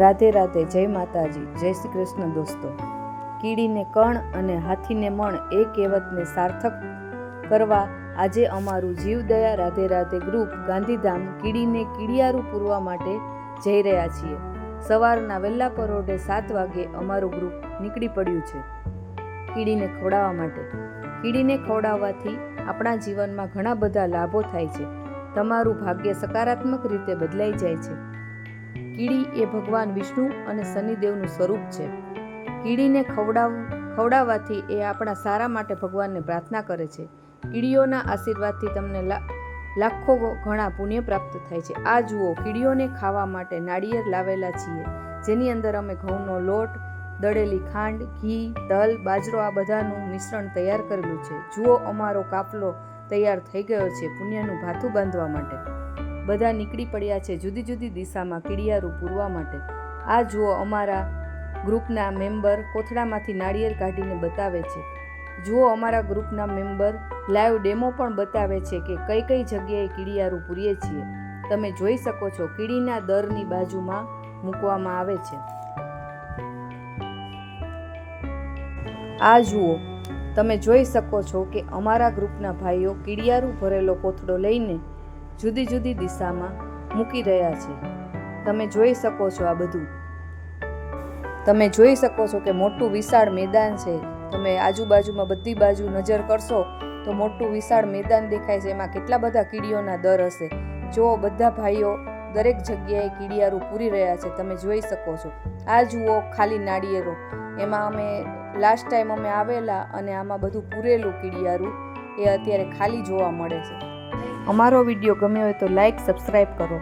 રાધે રાધે, જય માતાજી, જય શ્રી કૃષ્ણ દોસ્તો। કીડીને કણ અને હાથીને મણ એ કહેવતને સાર્થક કરવા આજે અમારું જીવદયા રાધે રાધે ગ્રુપ ગાંધીધામ કીડીને કીડિયારું પૂરવા માટે જઈ રહ્યા છીએ। સવારના વહેલા પરોઢે 7 વાગે અમારું ગ્રુપ નીકળી પડ્યું છે કીડીને ખવડાવવા માટે। કીડીને ખવડાવવાથી આપણા જીવનમાં ઘણા બધા લાભો થાય છે। તમારું ભાગ્ય સકારાત્મક રીતે બદલાઈ જાય છે। કીડી એ ભગવાન વિષ્ણુ અને શનિદેવનું સ્વરૂપ છે। કીડીને ખવડાવવાથી એ આપણા સારા માટે ભગવાનને પ્રાર્થના કરે છે। કીડીઓના આશીર્વાદથી તમને લાખો ઘણા પુણ્ય પ્રાપ્ત થાય છે। આ જુઓ, કીડીઓને ખાવા માટે નાળિયેર લાવેલા છીએ, જેની અંદર અમે ઘઉંનો લોટ, દળેલી ખાંડ, ઘી, તલ, બાજરો આ બધાનું મિશ્રણ તૈયાર કરેલું છે। જુઓ, અમારો કાફલો તૈયાર થઈ ગયો છે પુણ્યનું ભાથું બાંધવા માટે। બધા નીકળી પડ્યા છે જુદી જુદી દિશામાં કીડિયારું પૂરવા માટે। આ જુઓ, અમારા ગ્રુપના મેમ્બર કોથળામાંથી નાળિયેર કાઢીને બતાવે છે। જુઓ, અમારા ગ્રુપના મેમ્બર લાઈવ ડેમો પણ બતાવે છે કે કઈ કઈ જગ્યાએ કીડિયારું પૂરીએ છીએ। તમે જોઈ શકો છો, કીડીના દરની બાજુમાં મૂકવામાં આવે છે। આ જુઓ, તમે જોઈ શકો છો કે અમારા ગ્રુપના ભાઈઓ કીડિયારું ભરેલો કોથળો લઈને જુદી જુદી દિશામાં મૂકી રહ્યા છે। તમે જોઈ શકો છો આ બધું। તમે જોઈ શકો છો કે મોટું વિશાળ મેદાન છે। તમે આજુબાજુમાં બધી બાજુ નજર કરશો તો મોટું વિશાળ મેદાન દેખાય છે। એમાં કેટલા બધા કીડીઓના દર હશે। જો બધા ભાઈઓ દરેક જગ્યાએ કીડિયારું પૂરી રહ્યા છે, તમે જોઈ શકો છો। આ જુઓ, ખાલી નાળિયેરો, એમાં અમે લાસ્ટ ટાઈમ અમે આવેલા અને આમાં બધું પૂરેલું કીડિયારું એ અત્યારે ખાલી જોવા મળે છે। અમારો વિડીયો ગમ્યો હોય તો લાઈક, સબસ્ક્રાઈબ કરો।